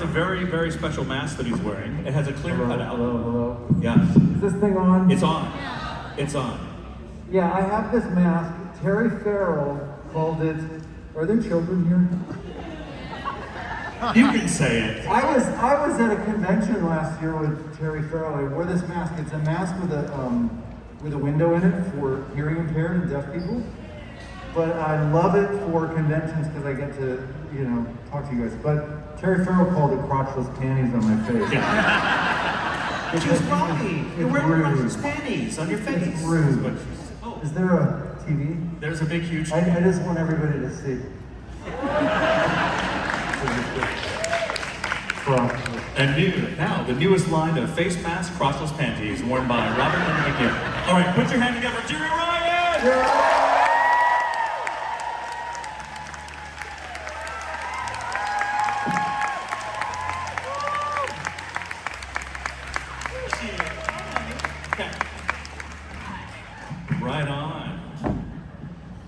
a very, very special mask that he's wearing. It has a clear cutout. Hello. Yes. Is this thing on? It's on. It's on. Yeah, I have this mask. Terry Farrell called it. Are there children here? You can say it. I was at a convention last year with Terry Farrell. I wore this mask. It's a mask with a window in it for hearing impaired and deaf people. But I love it for conventions because I get to, talk to you guys. But Terry Farrell called it crotchless panties on my face. Yeah. She's Robbie. You're wearing crotchless panties on your face. It's rude. Oh. Is there a TV? There's a big, huge I just want everybody to see. And now, the newest line of face mask, crotchless panties, worn by Robert Duncan McNeill. All right, put your hand together, Jeri Ryan! Right on.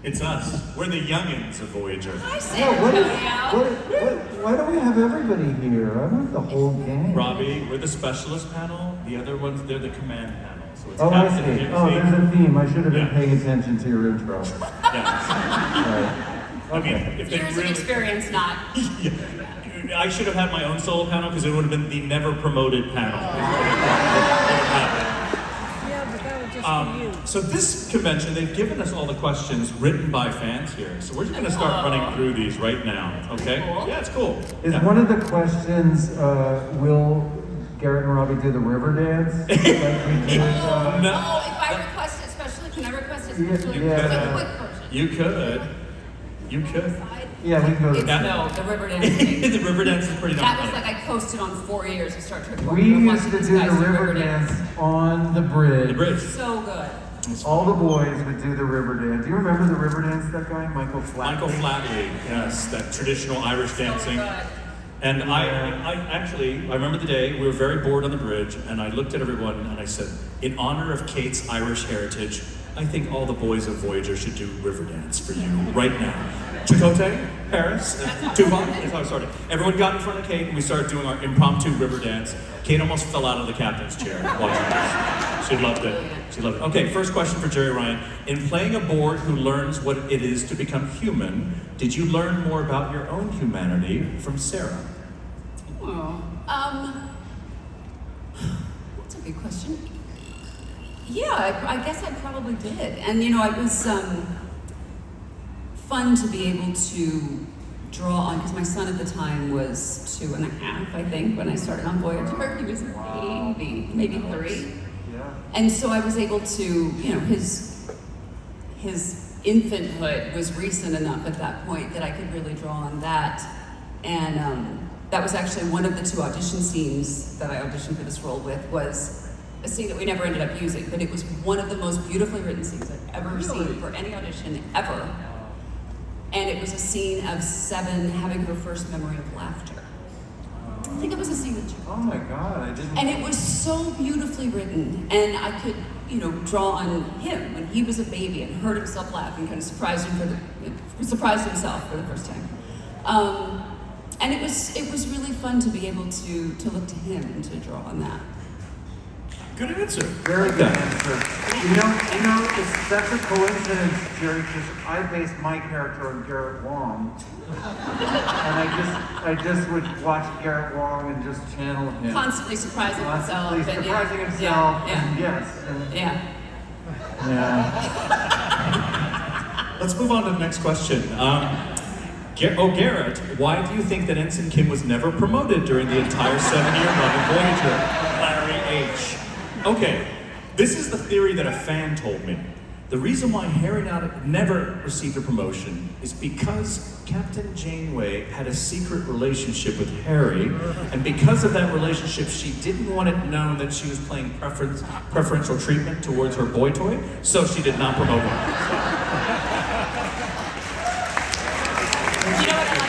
It's us. We're the youngins of Voyager. Hi, Why don't we have everybody here? I want the whole gang. Robbie, we're the specialist panel. The other ones, they're the command panel. So it's I Captain see. Jimmy. Oh, there's a theme. I should have been Yeah. paying attention to your intro. Yes. Right. I mean, if they Years of really... experience, not. Yeah. I should have had my own solo panel because it would have been the never promoted panel. So this convention, they've given us all the questions written by fans here. So we're just going to start running through these right now, okay? Cool. Yeah, it's cool. Is Yeah. one of the questions, will Garrett and Robbie do the river dance? Like we did, No. Oh, if I request it specially, can I request it specially? Yeah. Just like a quick version. You could. You could. Yeah, we can go to It's that. no, the river dance thing. The river dance is pretty That darn was funny. like I coasted on 4 years of Star Trek. We used to do the river dance on the bridge. The bridge. So good. All the boys would do the river dance. Do you remember the river dance, that guy, Michael Flatley? Michael Flatley, yes, that traditional Irish dancing. So good. And I remember the day, we were very bored on the bridge, and I looked at everyone and I said, in honor of Kate's Irish heritage, I think all the boys of Voyager should do river dance for you right now. Chakotay, Paris, Tuvok, that's how I started. Everyone got in front of Kate and we started doing our impromptu river dance. Kate almost fell out of the captain's chair watching this. She loved it. She loved it. Okay, first question for Jeri Ryan. In playing a board who learns what it is to become human, did you learn more about your own humanity from Sarah? Oh, that's a good question. Yeah, I guess I probably did. And it was fun to be able to draw on, because my son at the time was 2.5, I think, when I started on Voyager. He was a baby, maybe 3. Yeah. And so I was able to, his infanthood was recent enough at that point that I could really draw on that. And that was actually one of the 2 audition scenes that I auditioned for this role with, was a scene that we never ended up using, but it was one of the most beautifully written scenes I've ever seen for any audition ever. And it was a scene of Seven having her first memory of laughter. I think it was a scene with Chuck. Oh my God, I didn't. And it was so beautifully written, and I could, draw on him when he was a baby and heard himself laugh and kind of surprised himself for the first time. And it was really fun to be able to look to him and to draw on that. Good answer. Very good answer. It's such a coincidence, Jeri, because I based my character on Garrett Wang. And I just would watch Garrett Wang and just channel him. Constantly surprising himself. Constantly surprising himself. Yeah. And yes. Yeah. Let's move on to the next question. Garrett, why do you think that Ensign Kim was never promoted during the entire 7-year run of Voyager? Larry H. Okay, this is the theory that a fan told me. The reason why Harry never received a promotion is because Captain Janeway had a secret relationship with Harry, and because of that relationship, she didn't want it known that she was playing preferential treatment towards her boy toy, so she did not promote him. You know what?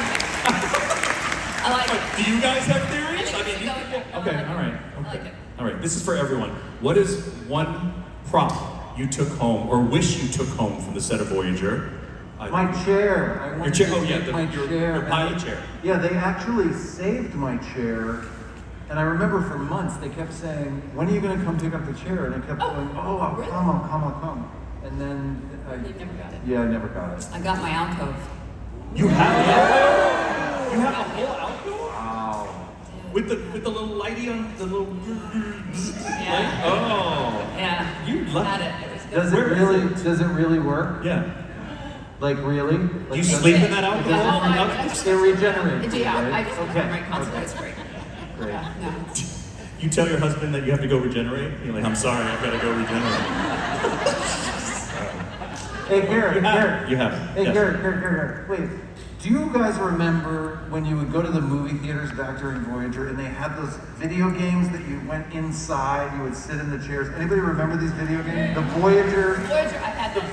I like it. Do you guys have theories? Okay, all right. All right, this is for everyone. What is one prop you took home or wish you took home from the set of Voyager? My chair. I Your wanted chair. to Oh yeah, take my your chair. pilot chair. Yeah, they actually saved my chair. And I remember for months they kept saying, "When are you going to come pick up the chair?" And I kept going, "Oh, I'll really? come, I'll come, I'll come." And then You never got it. yeah, I never got it. I got my alcove. You have an alcove? You have a whole alcove? Wow. With the little lighty on the little. Yeah. Oh. Yeah. You love had it. it. It was good. Does it really work? Yeah. Like really? Do Like, you does sleep it- in that alcove? Yeah, oh, It regenerates. Yeah, right? I just okay. my constantly. It's great. Great. Yeah, no. You tell your husband that you have to go regenerate? You're like, I'm sorry, I've got to go regenerate. Hey, Garrett, Garrett. You have. Hey, Yes. Garrett. Wait, do you guys remember when you would go to the movie theaters back during Voyager and they had those video games that you went inside, you would sit in the chairs? Anybody remember these video games? The Voyager. Voyager, I've had that.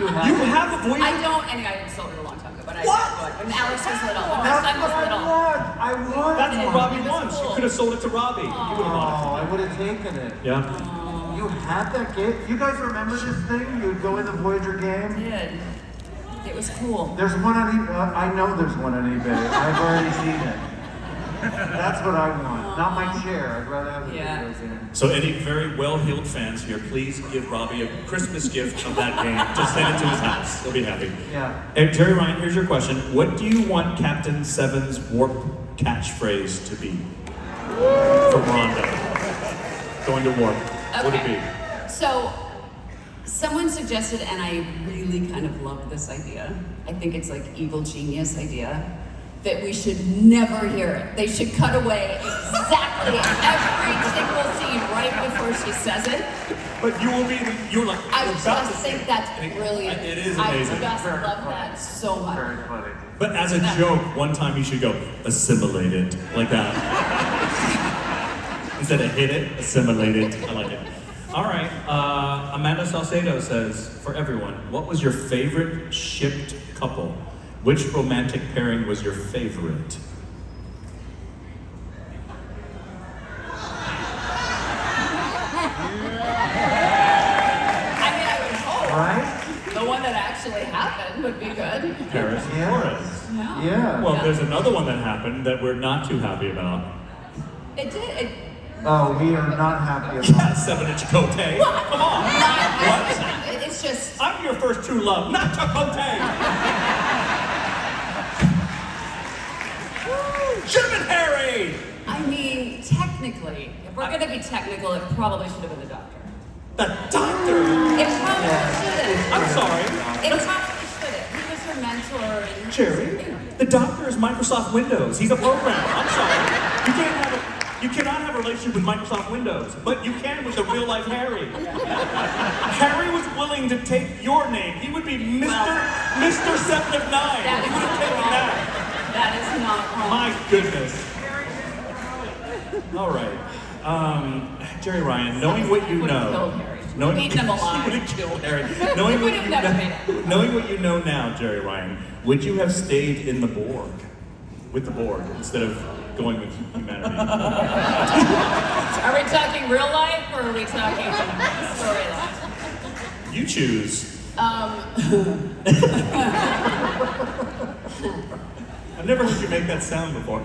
You have You it? have a Voyager? I don't, and I sold it a long time ago, but I What? had one. When Alex was little, when my That's son what was I little. want. I want That's what one. Robbie It was wants. You cool. could have sold it to Robbie. He would have bought Oh, I would have taken it. it. Yeah. You had that game? You guys remember this thing? You would go in the Voyager game? Did. It was cool. There's one on eBay. I know there's one on eBay. I've already seen it. That's what I want. Not my chair. I'd rather have the Yeah. video game. So any very well-heeled fans here, please give Robbie a Christmas gift of that game. Just send it to his house. He'll be happy. Yeah. Hey, Jeri Ryan, here's your question. What do you want Captain Seven's warp catchphrase to be? From Rhonda. Going to warp. What would it be? So, someone suggested, and I really kind of love this idea. I think it's like evil genius idea that we should never hear it. They should cut away exactly every single scene right before she says it. But you will be, you're like, I you're about just to think say- that's brilliant. It is I amazing. just love that so much. Very funny. But as a joke, one time you should go, assimilate it, like that. Instead of hit it, assimilate it. I like it. All right, Amanda Salcedo says, for everyone, what was your favorite shipped couple? Which romantic pairing was your favorite? I mean, I would hope Right? the one that actually happened would be good. Paris and Yeah. Flores. No. Yeah. Well, Yeah. there's another one that happened that we're not too happy about. It did. It, Oh, we are not happy about Yeah, 7-inch cote. Come on. It's just. I'm your first true love, not Chakotay. Should have been Harry. I mean, technically, if we're gonna be technical, it probably should have been the doctor. The doctor. It probably shouldn't. I'm sorry. It probably shouldn't. He was her mentor. And Jerry, the doctor is Microsoft Windows. He's a programmer. I'm sorry. You cannot have a relationship with Microsoft Windows, but you can with the real life Harry. Harry was willing to take your name. He would be Mr. 7 of 9. That He is would have not taken wrong. that. That is not wrong. My goodness. All right. Jerry Ryan, knowing what you Would have know. killed Harry. Eaten him alive. Would have killed Harry. Knowing Would what have you never know, made it. knowing what you know now, Jerry Ryan, would you have stayed in the Borg? With the Borg instead of going with humanity? Are we talking real life or are we talking storyline? You choose. I've never heard you make that sound before.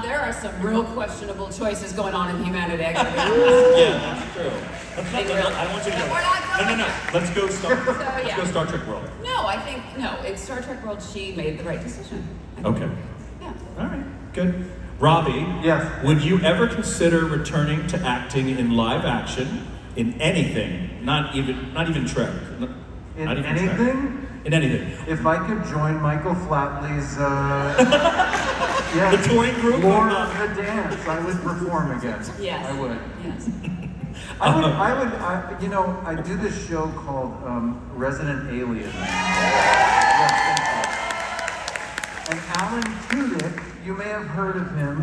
There are some real questionable choices going on in humanity. Yeah, that's true. I want you to go. We're not going No. Let's go Star. Let's yeah. go Star Trek World. No, I think, no, in Star Trek World, she made the right decision. Okay. Yeah. All right. Good. Robbie. Yes. Would you ever consider returning to acting in live action in anything? Not even Trek. In Not even Trek. anything? In anything. If I could join Michael Flatley's, The touring group. More of, of the dance, I would perform again. Yes. I would. Yes. I do this show called Resident Alien. And Alan Tudyk, you may have heard of him.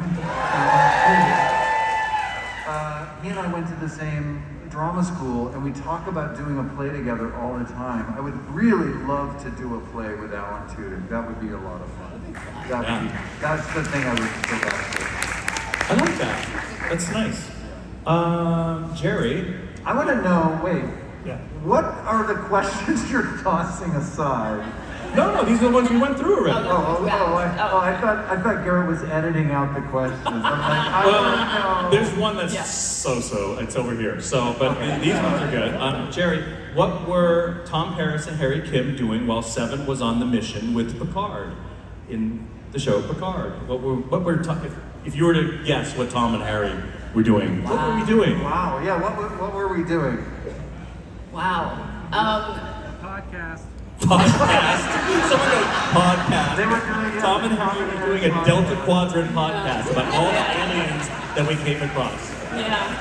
He and I went to the same drama school, and we talk about doing a play together all the time. I would really love to do a play with Alan Tudyk. That would be a lot of fun. That's the thing I would go back to. I like that. That's nice. Jerry. I want to know, wait, Yeah. what are the questions you're tossing aside? No, these are the ones we went through already. I thought Garrett was editing out the questions. I'm like, I don't know. There's one that's so-so. It's over here. So, but these ones are good. Jeri, what were Tom Paris and Harry Kim doing while Seven was on the mission with Picard in the show Picard? If you were to guess what Tom and Harry were doing, what were we doing? Wow. Yeah. What were we doing? Wow. Podcast. Someone goes, podcast. They were doing Tom and Harry were doing a Delta Quadrant podcast about all the aliens that we came across. Yeah.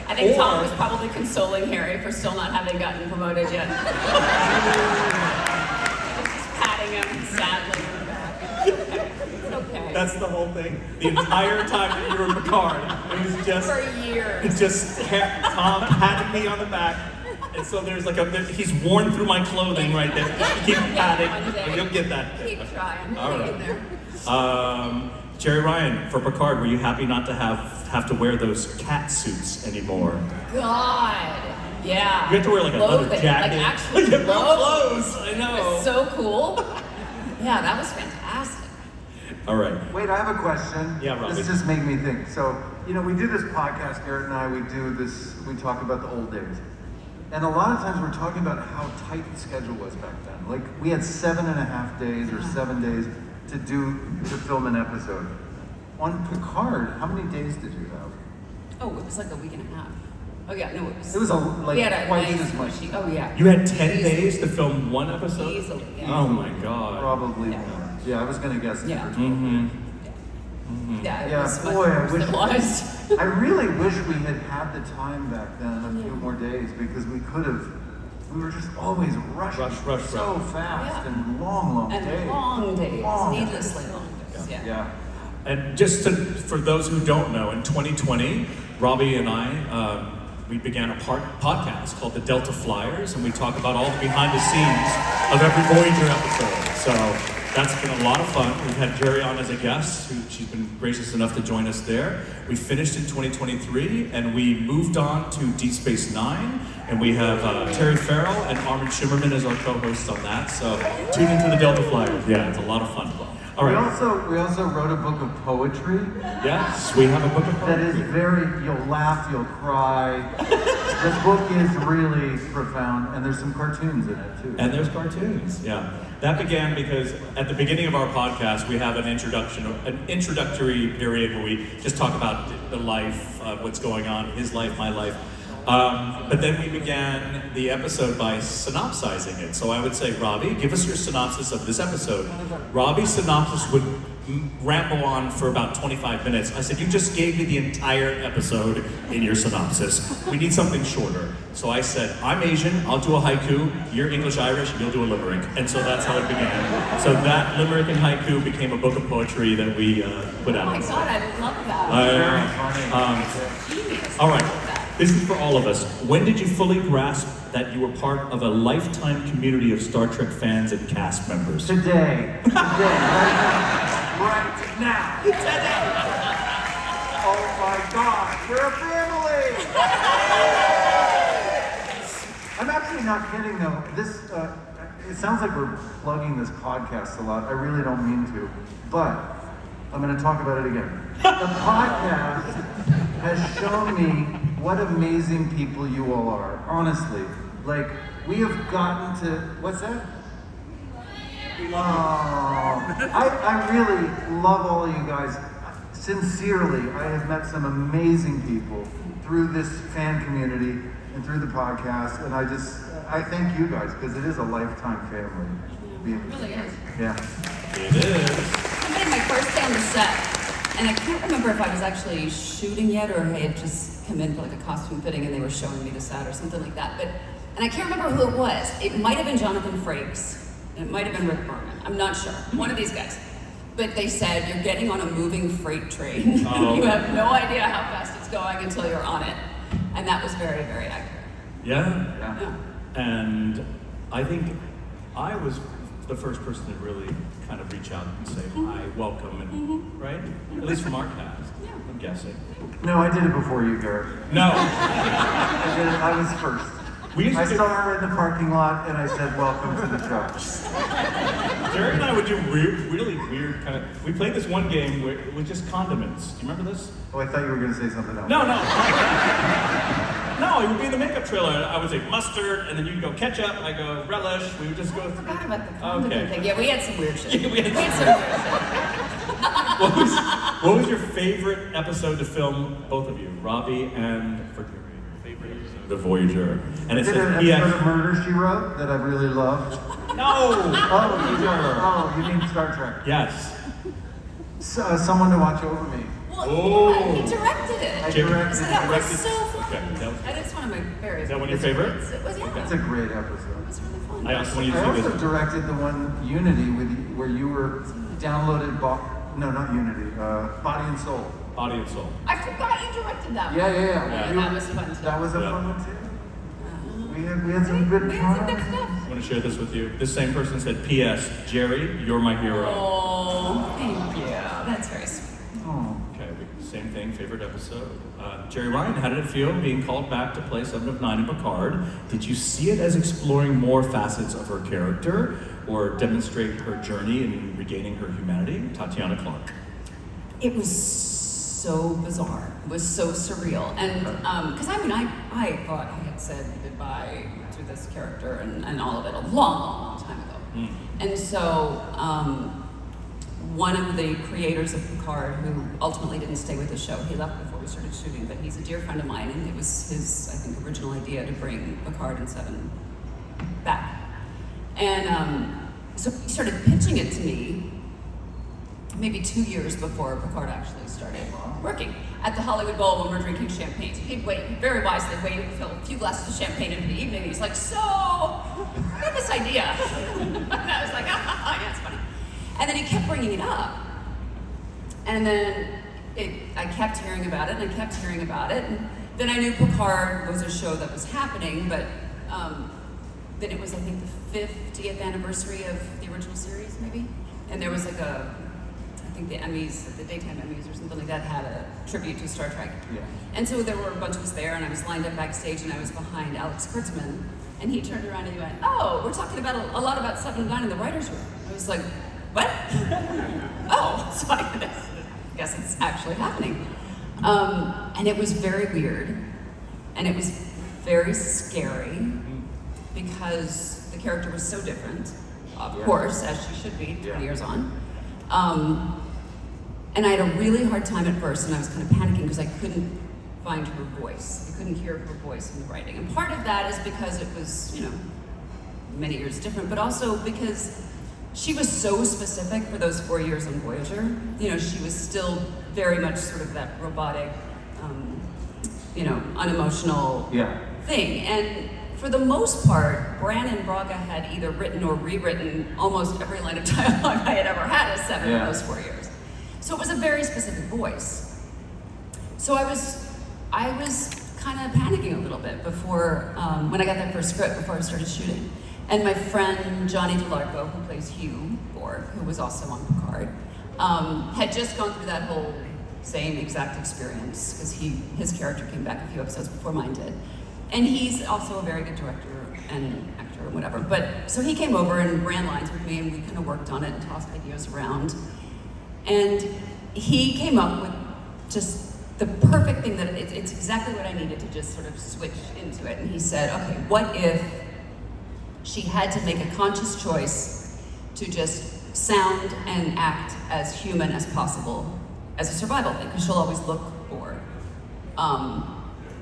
I think Tom was probably consoling Harry for still not having gotten promoted yet. Just patting him sadly on the back. It's okay. That's the whole thing. The entire time that you were Picard, it was just For years. It's just Tom patting me on the back. And so there's like he's worn through my clothing right there. Keep patting. You'll get that. Keep trying. All Hang right. in there. Jeri Ryan, for Picard, were you happy not to have to wear those cat suits anymore? God. Yeah. You have to wear like a leather Clothing, jacket. Like actually Like clothes. clothes. I It know. was so cool. Yeah, that was fantastic. All right. Wait, I have a question. Yeah, Robbie. This just made me think. So, we do this podcast, Garrett and I, we talk about the old days. And a lot of times we're talking about how tight the schedule was back then. Like, we had 7.5 days or 7 days to film an episode. On Picard, how many days did you have? Oh, it was like a week and a half. Oh yeah, no, it was. It was we had a twice nice as much. machine. Oh yeah. You had 10 days to film one episode? Easily, yeah. Oh my god. Probably Yeah. more. Yeah, I was gonna guess. Yeah. Mm-hmm. Yeah, it Yeah, was much boy, I worse wish. than it was. I really wish we had the time back then, a few more days, because we were just always rushing Rush. so fast Yeah. and long And days. long days, Long days. needlessly long days. Yeah. Yeah. And just for those who don't know, in 2020, Robbie and I, we began a podcast called the Delta Flyers, and we talk about all the behind the scenes of every Voyager episode. So that's been a lot of fun. We've had Jeri on as a guest. She's been gracious enough to join us there. We finished in 2023, and we moved on to Deep Space Nine, and we have Terry Farrell and Armin Shimmerman as our co-hosts on that. So tune into the Delta Flyers. Yeah, it's a lot of fun. All right. We also wrote a book of poetry Yes, we have a book of that is poetry. you'll laugh, you'll cry. The book is really profound, and there's some cartoons in it too. And there's cartoons, yeah. That began because at the beginning of our podcast, we have an introductory period where we just talk about the life, what's going on, his life, my life. But then we began the episode by synopsizing it. So I would say, Robbie, give us your synopsis of this episode. Robbie's synopsis would ramble on for about 25 minutes. I said, you just gave me the entire episode in your synopsis. We need something shorter. So I said, I'm Asian, I'll do a haiku, you're English-Irish, you'll do a limerick. And so that's how it began. So that limerick and haiku became a book of poetry that we put out. Oh my god, I love that. Very funny. Genius. All right. This is for all of us. When did you fully grasp that you were part of a lifetime community of Star Trek fans and cast members? Today. Right now. Today. Oh my God, we're a family! I'm actually not kidding though. It sounds like we're plugging this podcast a lot. I really don't mean to, but I'm going to talk about it again. The podcast has shown me what amazing people you all are. Honestly, like we have gotten to what's that? Oh, I really love all of you guys. Sincerely, I have met some amazing people through this fan community and through the podcast, and I thank you guys because it is a lifetime family. It really is. Yeah. It is. I made my first day on the set, and I can't remember if I was actually shooting yet or I had just come in for like a costume fitting and they were showing me the set or something like that. And I can't remember who it was. It might have been Jonathan Frakes. It might have been Rick Berman. I'm not sure. One of these guys. But they said, you're getting on a moving freight train. Oh. You have no idea how fast it's going until you're on it. And that was very, very accurate. Yeah. Yeah. And I think I was the first person to really kind of reach out and say hi, welcome, and right? At least from our cast, Yeah. I'm guessing. No, I did it before you, Garrett. No. I was first. We used I to saw her in the parking lot and I said, welcome to the show. Jerry and I would do really weird kind of. We played this one game where it was just condiments. Do you remember this? Oh, I thought you were going to say something else. No. No, it would be in the makeup trailer. I would say mustard, and then you'd go ketchup, and I go relish. We would just go. I forgot about the condiment thing. Yeah, we had some weird shit. Yeah, we had some weird shit. What was your favorite episode to film, both of you, Robbie and Mercury? Favorite episode? The Voyager. And it Did says, an episode of Murder, She Wrote that I really loved? No! Oh, you mean Star Trek? Yes. Someone to Watch Over Me. Well, Oh. yeah, he directed it. I directed So that was it. so fun. Okay, that was- And it's one of my favorites. Is that one of your favorites? It was, yeah. It's a great It episode. was really fun. I also want you to I see also this. directed the one Unity where you were downloaded, no, not Unity, Body and Soul. Body and Soul. I forgot you directed that one. Yeah. Yeah. You- That was fun too. That was a Yeah. fun one too. We had some good We had some good times. stuff. I want to share this with you. This same person said, P.S. Jerry, you're my hero. Oh, thank you. That's very sweet. Oh. Okay, same thing, favorite episode. Jeri Ryan, how did it feel being called back to play 7 of 9 in Picard? Did you see it as exploring more facets of her character or demonstrate her journey in regaining her humanity? Tatiana Clark. It was so bizarre. It was so surreal. And, because I thought I had said goodbye to this character and all of it a long time ago. And so, one of the creators of Picard, who ultimately didn't stay with the show, he left before we started shooting, but he's a dear friend of mine, and it was his, I think, original idea to bring Picard and 7 back. And so he started pitching it to me maybe 2 years before Picard actually started working. At the Hollywood Bowl when we're drinking champagne. So he'd very wisely wait to fill a few glasses of champagne into the evening, and he's like, so, I got this idea. And I was like, yeah, it's funny. And then he kept bringing it up. And then I kept hearing about it, and I kept hearing about it. And then I knew Picard was a show that was happening, but then it was, I think, the 50th anniversary of the original series, maybe? And there was like I think the Emmys, the daytime Emmys or something like that, had a tribute to Star Trek. Yeah. And so there were a bunch of us there, and I was lined up backstage, and I was behind Alex Kurtzman, and he turned around and he went, oh, we're talking about a lot about 7 of 9 in the writer's room. I was like, what? Oh, so I guess it's actually happening. And it was very weird, and it was very scary, because the character was so different, of course, as she should be 20 years on. And I had a really hard time at first, and I was kind of panicking because I couldn't find her voice. I couldn't hear her voice in the writing. And part of that is because it was, many years different, but also because she was so specific for those 4 years on Voyager. She was still very much sort of that robotic, unemotional thing. And for the most part, Bran and Braga had either written or rewritten almost every line of dialogue I had ever had as 7 in those 4 years. So it was a very specific voice. So I was kind of panicking a little bit before, when I got that first script, before I started shooting. And my friend Johnny DeLarco, who plays Hugh Borg, who was also on Picard, had just gone through that whole same exact experience, because his character came back a few episodes before mine did. And he's also a very good director and actor and whatever. But so he came over and ran lines with me, and we kind of worked on it and tossed ideas around. And he came up with just the perfect thing that it's exactly what I needed to just sort of switch into it. And he said, okay, what if she had to make a conscious choice to just sound and act as human as possible as a survival thing, because she'll always look bored.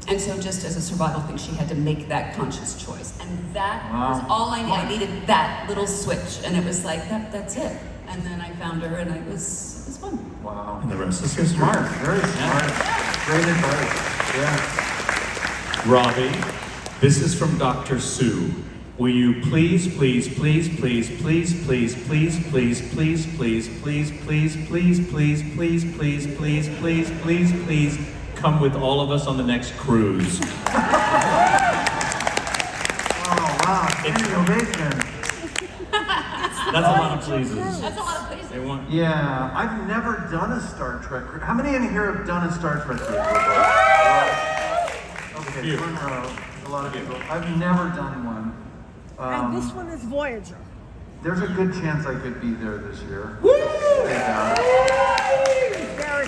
And so just as a survival thing, she had to make that conscious choice. And that was all I needed. I needed that little switch, and it was like, that's it. And then I found her, and it was fun. Wow. And the rest is history. Smart, very smart. Great advice. Yeah. Robbie, this is from Dr. Sue. Will you please come with all of us on the next cruise? Oh, wow. Standing ovation. That's a lot of pleases. That's a lot of places. They want. Yeah, I've never done a Star Trek cruise. How many in here have done a Star Trek cruise before? Okay, Few. front row. lot of people. I've never done one. And this one is Voyager. There's a good chance I could be there this year. Garrett,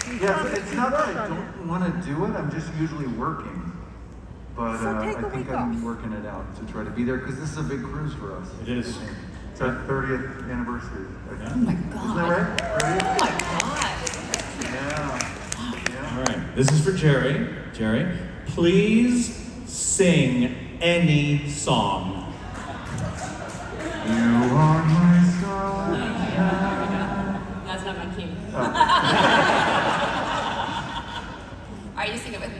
you Yeah, promised it's to not that work I on it. don't want to do it. I'm just usually working. But So take a I think week I'm off. working it out to try to be there because this is a big cruise for us. It is. It's our 30th anniversary. Oh my God. Isn't that right? 30th? Oh my God. Yeah. All right, this is for Jeri. Jeri, please sing any song. You are my sunshine. That's not my key. All right, you sing it with me.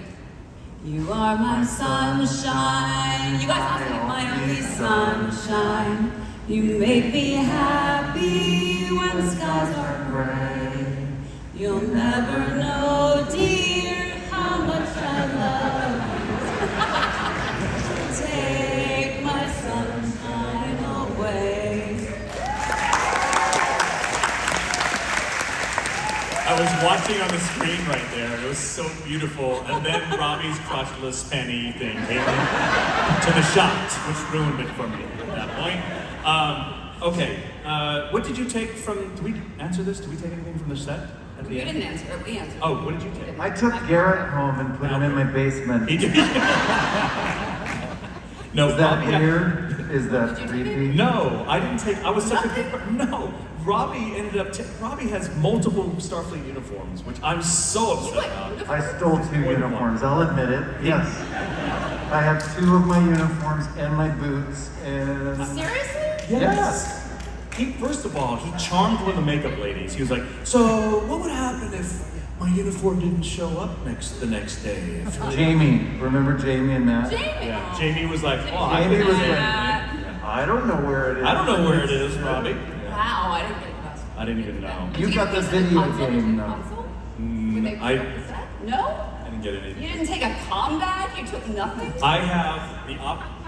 You are my sunshine. You guys all sing it. My only sunshine. You make me happy when skies are gray. You'll never know, dear, how much I love you. Take my sunshine away. I was watching on the screen right there. It was so beautiful. And then Robbie's crotchless penny thing came in to the shot, which ruined it for me at that point. Okay, what did you take from, did we answer this? Did we take anything from the set at the You end? didn't answer it. We answered. Oh, what did you take? I took Garrett home and put him in my basement. He Is did. No, that Robbie, weird? Is that Did you take creepy? No, I didn't take, I was such a good, no. Robbie ended up, Robbie has multiple Starfleet uniforms, which I'm so upset about. I stole 2 uniforms, I'll admit it. Yes. I have 2 of my uniforms and my boots and... Seriously? Yes. He, first of all, he charmed one of the makeup ladies. He was like, so what would happen if my uniform didn't show up the next day? Jamie, remember Jamie and Matt? Jamie. Yeah, Jamie was like, oh, I Jamie could was do like, that. I don't know where it is. I don't know where it is, Robbie. Wow, I didn't get it. I didn't even know. You Did got get the a piece of video console? game, Did you though. console? Were they I part of the set? No? I didn't get You anything. didn't take a combat? You took nothing? I have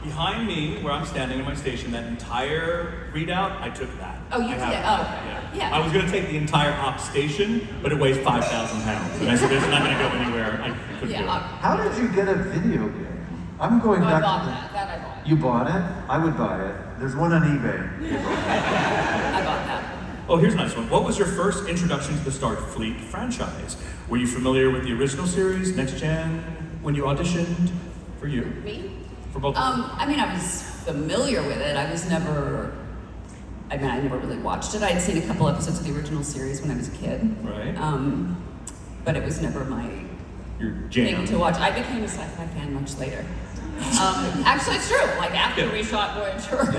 behind me, where I'm standing in my station, that entire readout, I took that. Oh, you I did? have it. Oh, okay. Yeah. I was going to take the entire op station, but it weighs 5,000 pounds. And I said, it's not going to go anywhere. I couldn't do it. How did you get a video game? I'm going Oh, I back bought to that. That I bought. You bought it? I would buy it. There's one on eBay. I bought that. Oh, here's a nice one. What was your first introduction to the Starfleet franchise? Were you familiar with the original series, Next Gen, when you auditioned? For you? Me? For both? I mean, I was familiar with it. I never really watched it. I'd seen a couple episodes of the original series when I was a kid. Right. But it was never my Your jam. thing to watch. I became a sci-fi fan much later. Actually, it's true. Like after Yeah. we shot Voyager.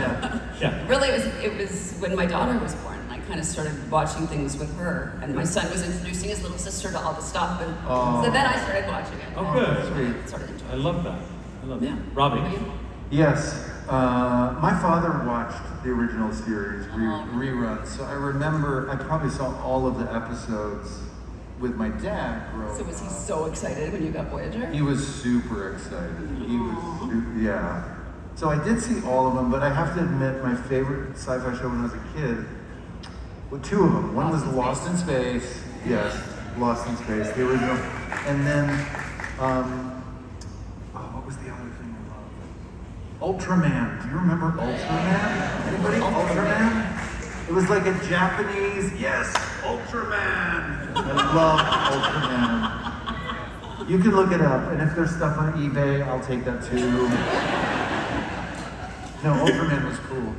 Yeah. Really, it was when my daughter was born. I kind of started watching things with her, and my son was introducing his little sister to all the stuff, and so then I started watching it. Oh, good. Sweet. Sort of enjoyed I love that. I love it. that. Robbie? What about you? Yes. My father watched the original series reruns, so I remember I probably saw all of the episodes with my dad growing So was he up. so excited when you got Voyager? He was super excited. He was, yeah. So I did see all of them, but I have to admit my favorite sci-fi show when I was a kid, well, 2 of them. One was Lost in Space. Yes, Lost in Space, the original. And then, what was the other thing I loved? Ultraman. Do you remember Ultraman? Anybody? Ultraman? It was like a Japanese, yes, Ultraman. I love Ultraman. You can look it up, and if there's stuff on eBay, I'll take that too. No, Ultraman was cool.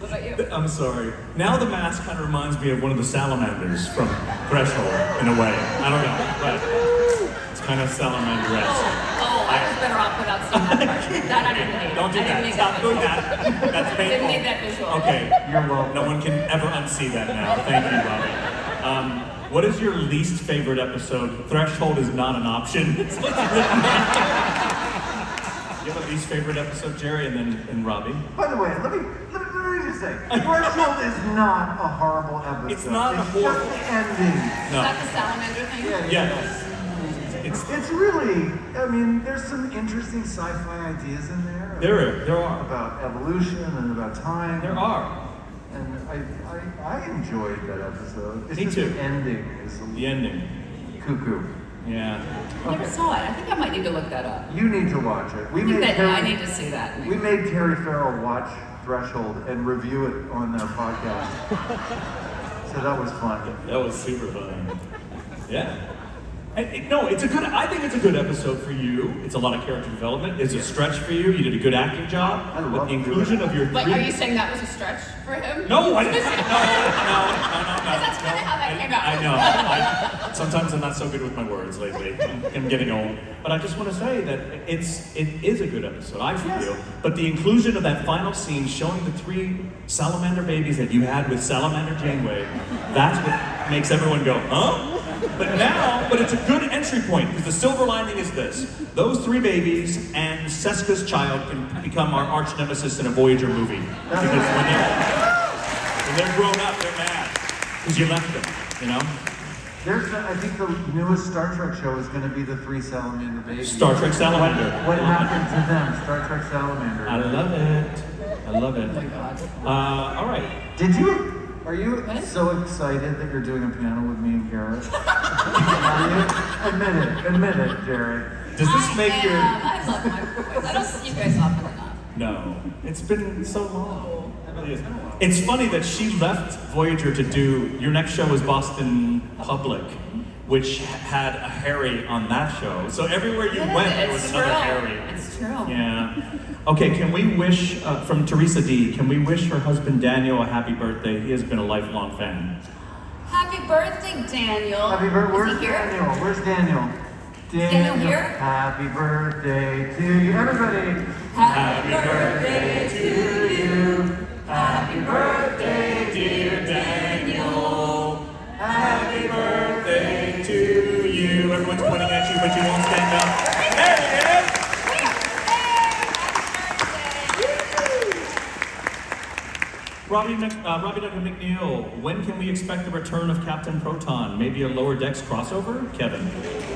What about you? I'm sorry. Now the mask kind of reminds me of one of the salamanders from Threshold, in a way. I don't know, but it's kind of salamander-esque. Oh, I was better off without seeing that part. That I didn't need. Don't do I didn't that. need Stop doing visual. that. That's painful. Didn't need that visual. Okay. You're welcome. No one can ever unsee that now. Thank you, Robbie. What is your least favorite episode? Threshold is not an option. It's what's written down. You have a least favorite episode, Jeri, and Robbie? By the way, let me just say, Threshold is not a horrible episode. It's not a horrible- just the ending. Is that the salamander thing? Yes. It's really, I mean, there's some interesting sci-fi ideas in there. There are. About evolution and about time. There are. And I enjoyed that episode. It's Me just too. The ending is a The ending. cuckoo. Yeah. I never saw it. I think I might need to look that up. You need to watch it. I think that I need to see that. We made Terry Farrell watch Threshold and review it on their podcast. So that was fun. That was super fun. Yeah. No, it's a good. I think it's a good episode for you. It's a lot of character development. It's a stretch for you. You did a good acting job. I With love the inclusion of your. But are you saying that was a stretch for him? No, I didn't. No. Because that's kind of how that came out. I know. Sometimes I'm not so good with my words lately. I'm getting old. But I just want to say that it is a good episode, I feel. But the inclusion of that final scene showing the 3 salamander babies that you had with Salamander Janeway, that's what makes everyone go, huh? But it's a good entry point, because the silver lining is this. Those 3 babies and Seska's child can become our arch nemesis in a Voyager movie. Because when they're grown up, they're mad. Because you left them, you know? I think the newest Star Trek show is going to be the 3 salamander babies. Star Trek Salamander. What happened to them? Star Trek Salamander. I love it. I love it. Oh my God. All right. Are you What? so excited that you're doing a panel with me and Garrett? Are you? Admit it, Jeri. Does this make your... I love my boys. I don't see you guys often enough. No. It's been so long. It really is. It's funny that she left Voyager to do... Your next show was Boston Public, which had a Harry on that show. So everywhere you went, there was another Harry. It's true. Yeah. Okay, can we wish, from Teresa D, can we wish her husband Daniel a happy birthday? He has been a lifelong fan. Happy birthday, Daniel. Happy birthday. Where's Is he here? Daniel? Where's Daniel? Daniel here? Happy birthday to you. Everybody. Happy birthday to you. Happy birthday, dear Daniel. Happy birthday to you. Everyone's pointing at you, but you won't stand up. There he is. Robbie Duncan McNeill, when can we expect the return of Captain Proton? Maybe a Lower Decks crossover? Kevin.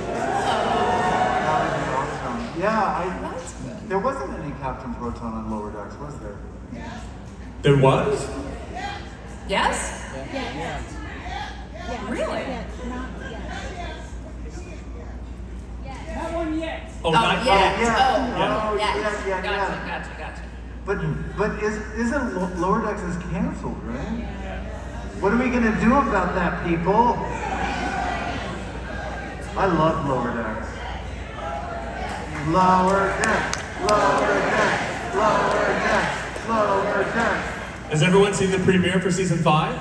That would be awesome. Yeah, there wasn't any Captain Proton on Lower Decks, was there? There was? Yes? Really? Not one yet. Oh, Oh, not yeah. yet. Oh, Yeah. yes. Yeah. Gotcha. But isn't Lower Decks is canceled, right? What are we gonna do about that, people? I love Lower Decks. Lower Decks, Lower Decks, Lower Decks, Lower Decks. Has everyone seen the premiere for season 5?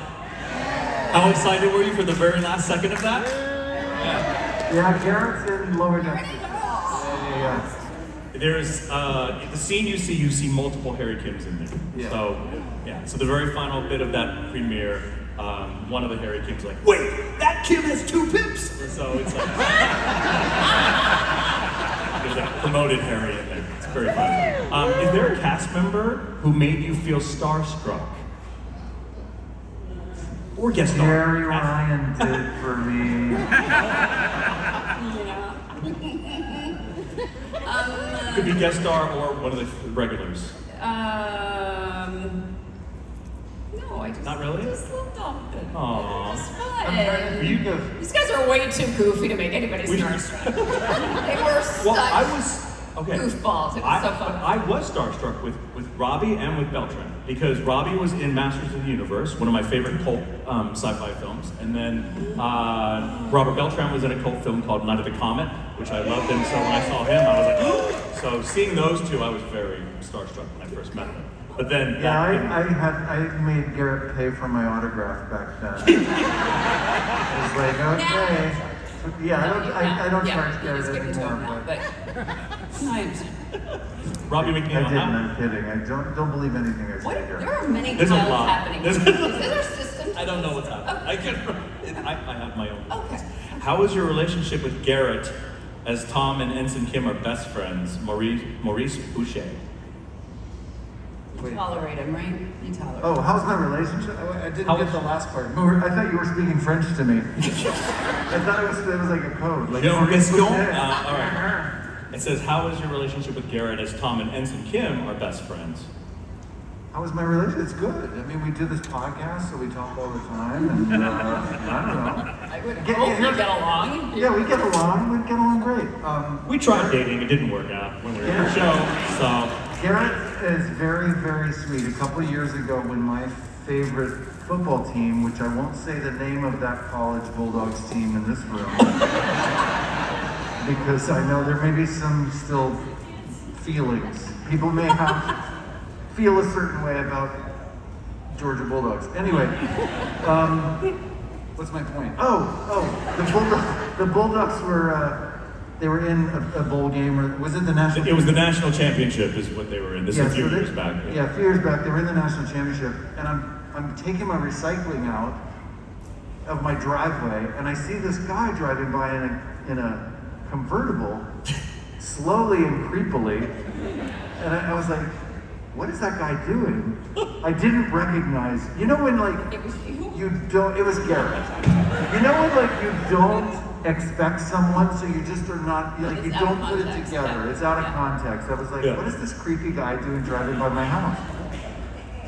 How excited were you for the very last second of that? Yeah, Garrett's in Lower Decks. Yeah. There's the scene you see multiple Harry Kims in there. Yeah. So yeah. So the very final bit of that premiere, one of the Harry Kims like, wait, that Kim has 2 pips. And so it's like there's that promoted Harry in there. It's very funny. Is there a cast member who made you feel starstruck? Or guest star? Jeri Ryan did for me. Could be guest star or one of the regulars. No, I just Not really? just love Dalton. Aww. It's Were fun. you go? These guys are way too goofy to make anybody We- starstruck. They were such Well, I was okay. goofballs. It was so fun. I was starstruck with Robbie and with Beltran because Robbie was in Masters of the Universe, one of my favorite cult sci-fi films, and then Robert Beltran was in a cult film called Night of the Comet, which I loved, and so when I saw him, I was like, oh! So seeing those two, I was very starstruck when I first met them. But then Yeah, I made Garrett pay for my autograph back then. I was like, okay. Yeah, I don't charge Garrett just give it to him anymore. now, but I understand. Robbie I McNeill. didn't. I'm kidding. I don't believe anything I What? say here. There are many There's a pilots lot. happening. There's- Is there a system? I don't know what's happening. I have my own. Okay. How is your relationship with Garrett, as Tom and Ensign Kim are best friends? Maurice Boucher. You tolerate him, right? You tolerate him. Oh, how's my relationship? I didn't How get was- the last part. I thought you were speaking French to me. I thought it was like a code. Like, All Maurice Boucher. right. It says, how is your relationship with Garrett, as Tom and Ensign Kim are best friends? how was my relationship? It's good. I mean, we do this podcast, so we talk all the time, and I don't know. I would hope you get along. Yeah, we get along. We get along great. We tried dating, it didn't work out when we were on the show, so. Garrett is very, very sweet. A couple of years ago, when my favorite football team, which I won't say the name of that college Bulldogs team in this room, because I know there may be some still feelings. People may feel a certain way about Georgia Bulldogs. Anyway, what's my point? The Bulldogs were they were in a bowl game, or was it the national? It was the national championship is what they were in. This is a few years back. Yeah, a few years back, they were in the national championship, and I'm taking my recycling out of my driveway, and I see this guy driving by in a convertible, slowly and creepily, and I was like, what is that guy doing? I didn't recognize. You know when like It was you. you don't. It was Garrett. You know when like you don't expect someone, so you just are not like you It's out don't of put it context, together. yeah. It's out of Yeah. context. I was like, Yeah. what is this creepy guy doing driving by my house?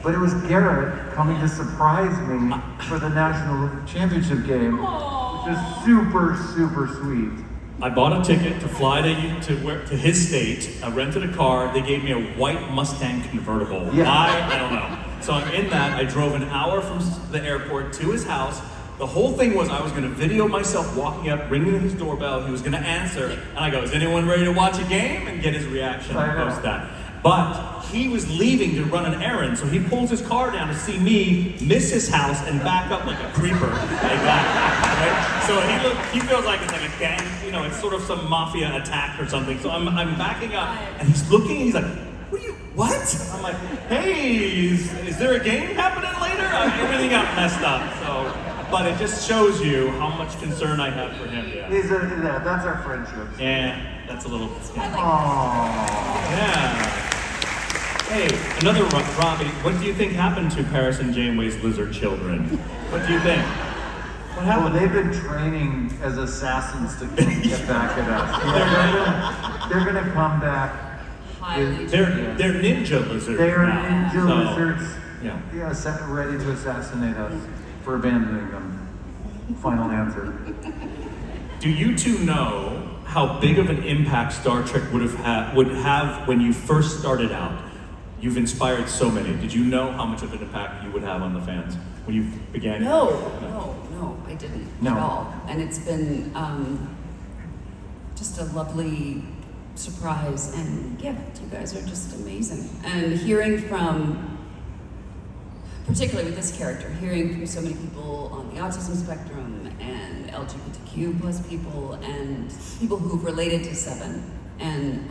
But it was Garrett coming to surprise me for the national championship game, which is super, super sweet. I bought a ticket to fly to his state. I rented a car. They gave me a white Mustang convertible. Yeah. Why? I don't know. So I'm in that. I drove an hour from the airport to his house. The whole thing was I was going to video myself walking up, ringing his doorbell. He was going to answer. And I go, is anyone ready to watch a game? And get his reaction I know. post that. But he was leaving to run an errand, so he pulls his car down to see me, miss his house, and back up like a creeper, like that, right? So he feels like it's like a gang, you know, it's sort of some mafia attack or something. So I'm backing up, and he's looking, and he's like, what? I'm like, hey, is there a game happening later? Everything got messed up, so. But it just shows you how much concern I have for him, yeah. That's our friendship. Yeah, that's a little, yeah. Aww. Yeah. Hey, another Robbie, what do you think happened to Paris and Janeway's lizard children? What do you think? What Well, happened? they've been training as assassins to get back at us. Yeah, they're gonna come back. Highly. They're ninja lizards They are now. ninja So, lizards. Yeah. Ready to assassinate us for abandoning them. Final answer. Do you two know how big of an impact Star Trek would have when you first started out? You've inspired so many. Did you know how much of an impact you would have on the fans when you began? No, I didn't No. at all. And it's been just a lovely surprise and gift. You guys are just amazing. And hearing from, particularly with this character, hearing from so many people on the autism spectrum and LGBTQ plus people and people who've related to Seven and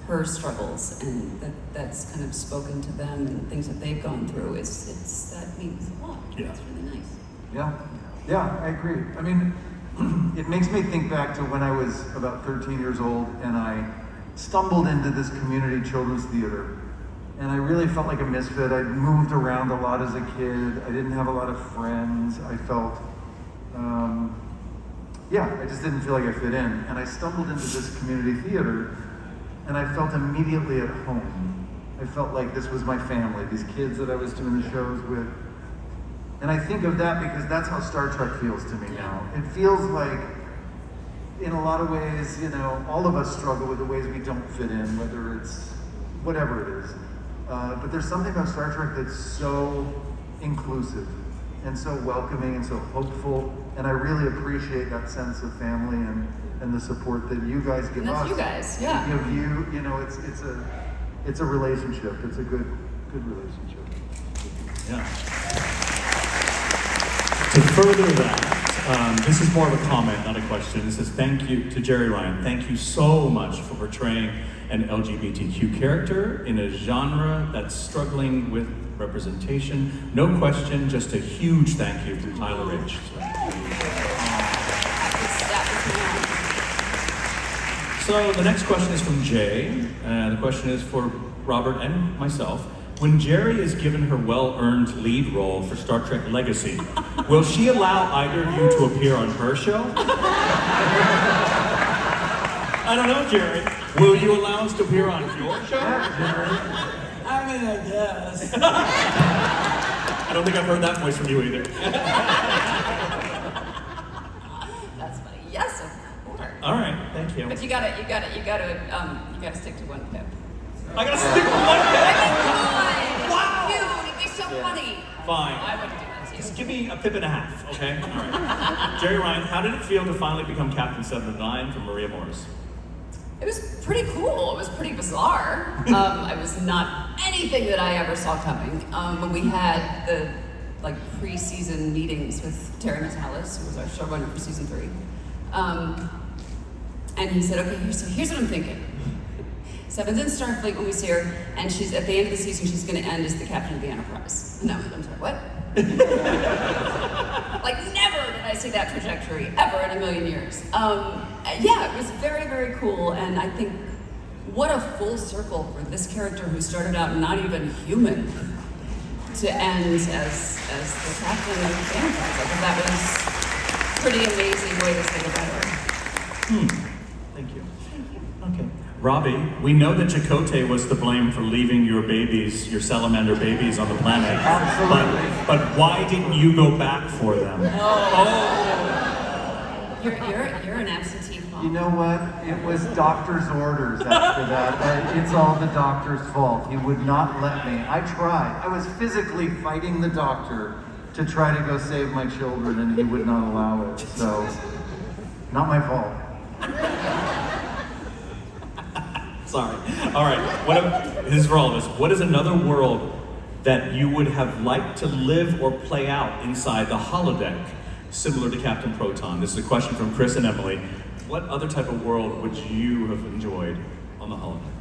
her struggles and that's kind of spoken to them and things that they've gone through that means a lot. Yeah. It's really nice. Yeah, I agree. I mean, it makes me think back to when I was about 13 years old and I stumbled into this community children's theater. And I really felt like a misfit. I moved around a lot as a kid. I didn't have a lot of friends. I felt, I just didn't feel like I fit in. And I stumbled into this community theater and I felt immediately at home. I felt like this was my family, these kids that I was doing the shows with. And I think of that because that's how Star Trek feels to me now. It feels like, in a lot of ways, you know, all of us struggle with the ways we don't fit in, whether it's whatever it is. But there's something about Star Trek that's so inclusive and so welcoming and so hopeful. And I really appreciate that sense of family and the support that you guys give And that's us. you guys, yeah. Give you know, it's a relationship. It's a good relationship. Yeah. To further that, this is more of a comment, not a question. It says, thank you to Jeri Ryan. Thank you so much for portraying an LGBTQ character in a genre that's struggling with representation. No question, just a huge thank you from Tyler Rich. So the next question is from Jay, and the question is for Robert and myself. When Jeri is given her well-earned lead role for Star Trek Legacy, will she allow either of you to appear on her show? I don't know, Jeri. Will you allow us to appear on your show? I'm I guess. I don't think I've heard that voice from you either. That's funny. Yes, of course. All right, thank you. But you gotta stick to one pip. I gotta stick with one pip. Wow! Dude, it'd be so funny. Fine. I wouldn't do that to you. Just give me a pip and a half, okay? All right. Jeri Ryan, how did it feel to finally become Captain 7 of 9 for Maria Morris? It was pretty cool. It was pretty bizarre. It was not anything that I ever saw coming. When we had the pre-season meetings with Terry Metalis, who was our showrunner for season 3, and he said, "Okay, here's what I'm thinking. Seven's in Starfleet when we see her, and she's at the end of the season. She's going to end as the captain of the Enterprise." No, I'm sorry, what? Like never did I see that trajectory ever in a million years. Yeah, it was very, very cool, and I think what a full circle for this character who started out not even human to end as the captain of the Enterprise. I think that was a pretty amazing way to say about her. Thank you. Okay. Robbie, we know that Chakotay was to blame for leaving your salamander babies on the planet. Absolutely. But why didn't you go back for them? You're an absentee father. You know what? It was doctor's orders after that. It's all the doctor's fault. He would not let me. I tried. I was physically fighting the doctor to try to go save my children, and he would not allow it. So, not my fault. Sorry. All right. This is for all of us. What is another world that you would have liked to live or play out inside the holodeck, similar to Captain Proton? This is a question from Chris and Emily. What other type of world would you have enjoyed on the holodeck?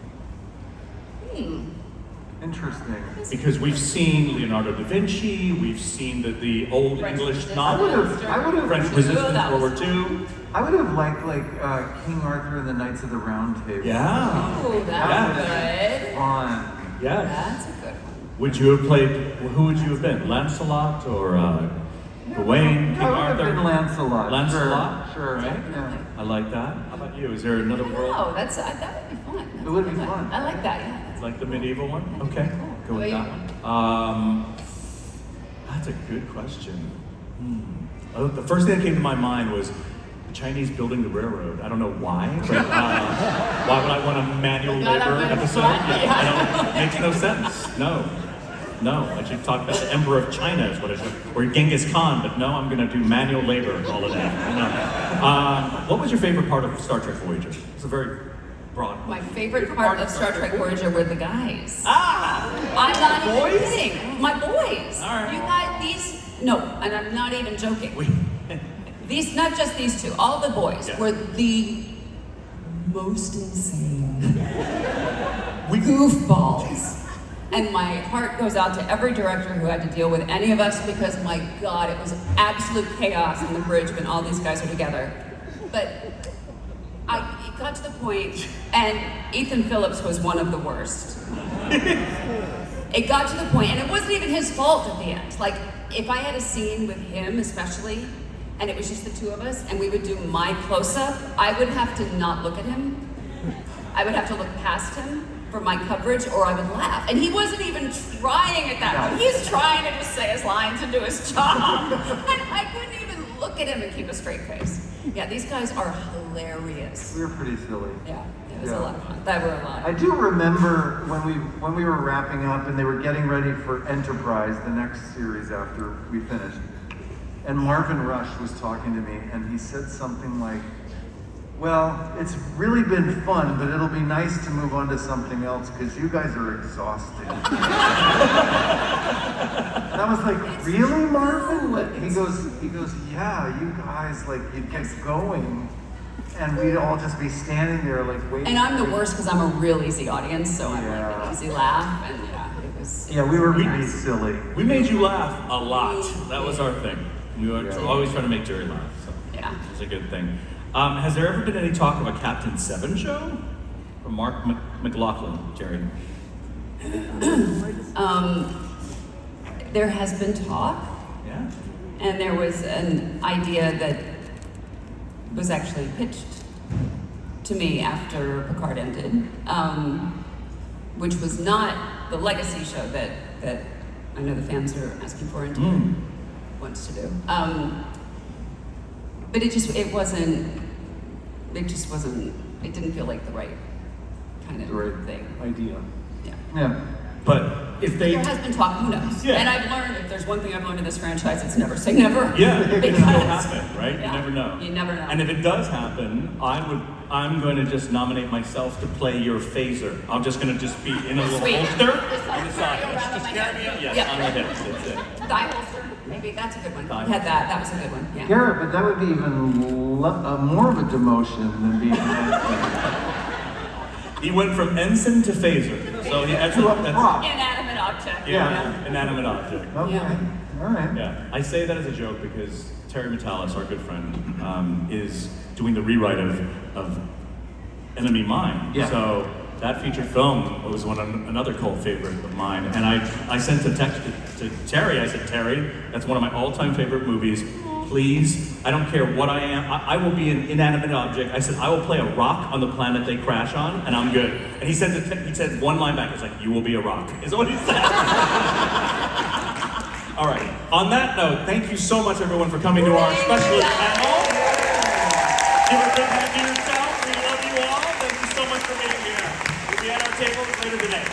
Interesting. Because we've seen Leonardo da Vinci, we've seen the old French English Resistance. novel, I would have. French Resistance, World War II. I would have liked King Arthur and the Knights of the Round Table. Yeah. Oh, that's good. Fun. Yes. That's a good one. Would you have played? Who would you have been? Lancelot or Gawain? King I would Arthur? have been Lancelot. Lancelot? Sure. Right? Yeah. I like that. How about you? Is there another world? No, that would be fun. It would be fun. I like that, yeah. Like the medieval one? Okay, go with that one. That's a good question. The first thing that came to my mind was the Chinese building the railroad. I don't know why, but why would I want a manual labor episode? Yeah, makes no sense. No, I should talk about the Emperor of China is what I should, or Genghis Khan, but no, I'm gonna do manual labor all of that. No. What was your favorite part of Star Trek Voyager? It's a very broad. My favorite part of Star Trek Voyager were the guys. Ah! I'm not Boys? even kidding. My boys. All right. You guys, no, and I'm not even joking. These, not just these two, all the boys were the most insane goofballs. And my heart goes out to every director who had to deal with any of us because, my God, it was absolute chaos in the bridge when all these guys are together. But it got to the point, and Ethan Phillips was one of the worst. It got to the point, and it wasn't even his fault at the end. Like, if I had a scene with him especially, and it was just the two of us, and we would do my close-up, I would have to not look at him. I would have to look past him for my coverage, or I would laugh. And he wasn't even trying at that point. He's trying to just say his lines and do his job. And I couldn't even look at him and keep a straight face. Yeah, these guys are hilarious. We were pretty silly. Yeah, it was a lot of fun. They were a lot. I do remember when we were wrapping up and they were getting ready for Enterprise, the next series after we finished. And Marvin Rush was talking to me, and he said something like, "Well, it's really been fun, but it'll be nice to move on to something else because you guys are exhausting." And I was like, "Really, Marvin?" He goes, "Yeah, you guys, you'd get going, and we'd all just be standing there waiting." And I'm the worst because I'm a real easy audience, so I'm Yeah. an easy laugh, and it was. Yeah, we were pretty silly. We made you laugh a lot. That was our thing. We were always trying to make Jeri laugh. So Yeah. it's a good thing. Has there ever been any talk of a Captain 7 show? From Mark McLaughlin, Jeri. There has been talk, Yeah. and there was an idea that was actually pitched to me after Picard ended, which was not the legacy show that I know the fans are asking for and wants to do. But it didn't feel like the right kind of thing. Idea. Yeah. Yeah. But if they, There has been talk, who knows? Yeah. And I've learned, if there's one thing I've learned in this franchise, it's never say never. yeah, it Because- can still happen, right? Yeah. You never know. You never know. And if it does happen, I'm going to just nominate myself to play your phaser. I'm just going to just be in a little Sweet. holster Just on the side. around Just my carry me head. up. Yes, Yeah. on the hip. That's it. Thigh holster, maybe that's a good one. Thigh We had that. That was a good one. Yeah. Garrett, but that would be even more of a demotion than being an He went from ensign to phaser. So that's To a prop. Inanimate object. Yeah, inanimate object. Okay. Yeah. All right. Yeah, I say that as a joke because Terry Metalis, our good friend, is doing the rewrite of Enemy Mine. Yeah. So that feature film was another cult favorite of mine, and I sent a text to Terry. I said, Terry, that's one of my all-time favorite movies. Please, I don't care what I am. I will be an inanimate object. I said, I will play a rock on the planet they crash on, and I'm good. And he said one line back. It's like, you will be a rock, is what he said. All right. On that note, thank you so much, everyone, for coming to our specialist panel. Give a big hand to yourself. We love you all. Thank you so much for being here. We'll be at our tables later today.